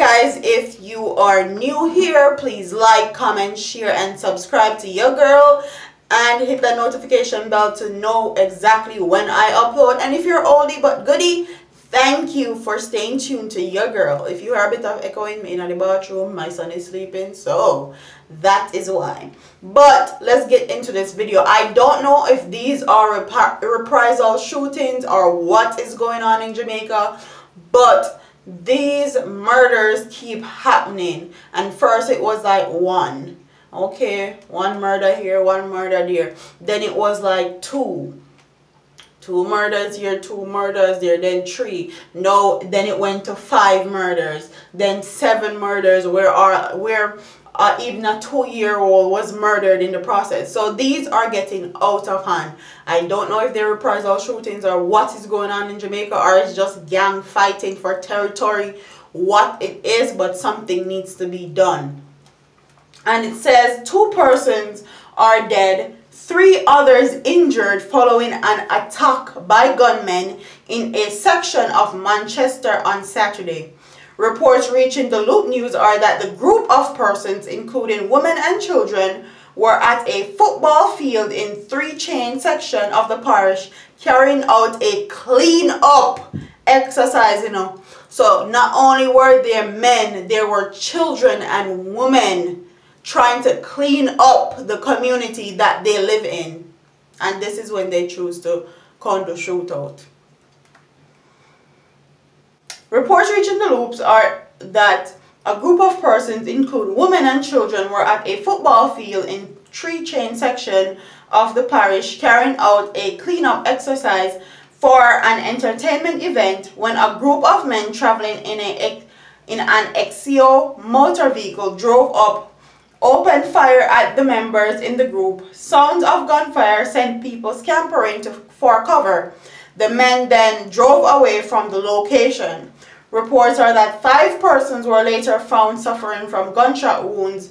guys, if you are new here, please like, comment, share and subscribe to your girl and hit the notification bell to know exactly when I upload. And if you're oldie but goodie, thank you for staying tuned to your girl. If you hear a bit of echoing in the bathroom, my son is sleeping, so that is why. But let's get into this video. I don't know if these are reprisal shootings or what is going on in Jamaica, but these murders keep happening. And first it was like one murder here, one murder there, then it was like two murders here, two murders there, then three, no, then it went to 5 murders, then 7 murders where even a 2-year-old was murdered in the process. So these are getting out of hand. I don't know if they're reprisal shootings or what is going on in Jamaica, or it's just gang fighting for territory, what it is, but something needs to be done. And it says 2 persons are dead, 3 others injured following an attack by gunmen in a section of Manchester on Saturday. Reports reaching the Loop News are that the group of persons, including women and children, were at a football field in 3 Chain section of the parish carrying out a clean-up exercise, So not only were there men, there were children and women trying to clean up the community that they live in. And this is when they choose to condo shootout. Reports reaching the Loops are that a group of persons, including women and children, were at a football field in 3 Chain section of the parish carrying out a cleanup exercise for an entertainment event when a group of men traveling in an Exio motor vehicle drove up, opened fire at the members in the group. Sounds of gunfire sent people scampering for cover. The men then drove away from the location. Reports are that 5 persons were later found suffering from gunshot wounds.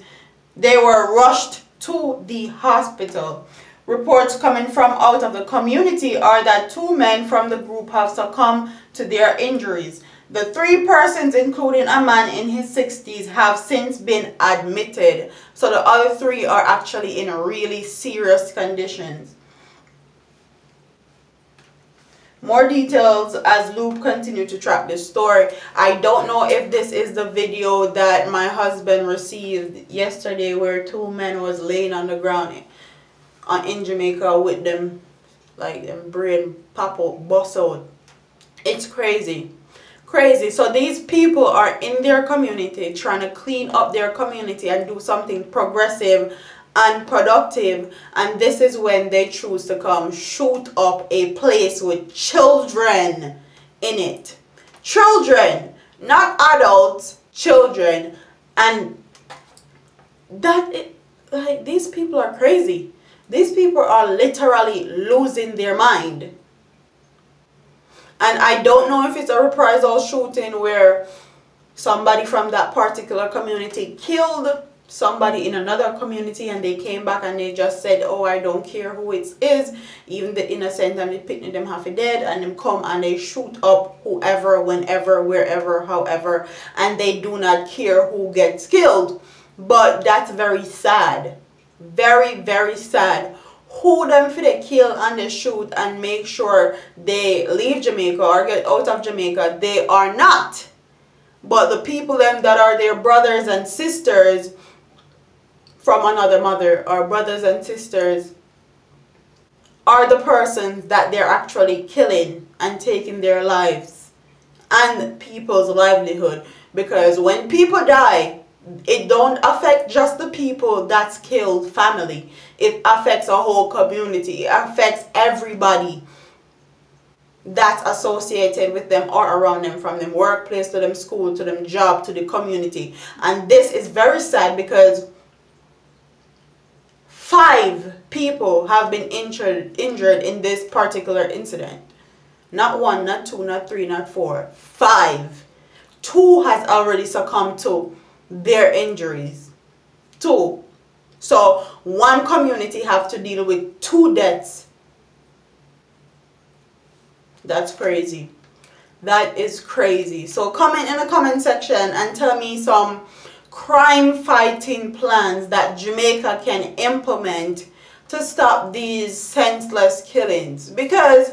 They were rushed to the hospital. Reports coming from out of the community are that 2 men from the group have succumbed to their injuries. The 3 persons, including a man in his 60s, have since been admitted. So the other 3 are actually in really serious conditions. More details as Loop continue to track this story. I don't know if this is the video that my husband received yesterday where 2 men was laying on the ground in Jamaica with them, like them brain pop out, bust out. It's crazy. Crazy. So these people are in their community trying to clean up their community and do something progressive and productive, and this is when they choose to come shoot up a place with children in it. Children, not adults, children. And like, these people are crazy. These people are literally losing their mind. And I don't know if it's a reprisal shooting where somebody from that particular community killed somebody in another community and they came back and they just said, oh, I don't care who it is, even the innocent and the picnic them half dead, and them come and they shoot up whoever, whenever, wherever, however, and they do not care who gets killed. But that's very sad. Very, very sad. Who them for they kill and they shoot and make sure they leave Jamaica or get out of Jamaica? They are not. But the people them that are their brothers and sisters from another mother, or brothers and sisters, are the persons that they're actually killing and taking their lives and people's livelihood. Because when people die, it don't affect just the people that's killed family. It affects a whole community. It affects everybody that's associated with them or around them, from them workplace to them school to them job to the community. And this is very sad because 5 people have been injured in this particular incident. Not 1, not 2, not 3, not 4. 5. 2 has already succumbed to their injuries. 2. So one community have to deal with 2 deaths. That's crazy. That is crazy. So comment in the comment section and tell me some crime fighting plans that Jamaica can implement to stop these senseless killings. Because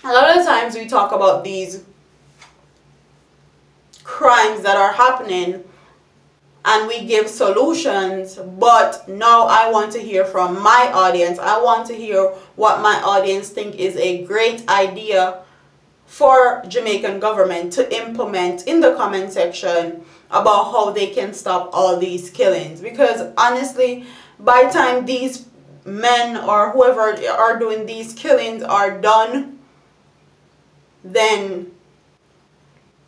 a lot of times we talk about these crimes that are happening and we give solutions, but now I want to hear from my audience. I want to hear what my audience think is a great idea for Jamaican government to implement in the comment section about how they can stop all these killings. Because honestly, by the time these men or whoever are doing these killings are done, then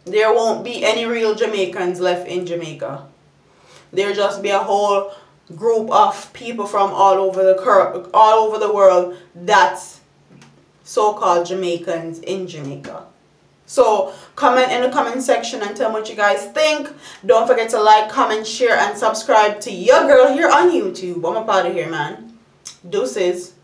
there won't be any real Jamaicans left in Jamaica. There'll just be a whole group of people from all over the world that's so-called Jamaicans in Jamaica. So comment in the comment section and tell me what you guys think. Don't forget to like, comment, share, and subscribe to your girl here on YouTube. I'm up out of here, man. Deuces.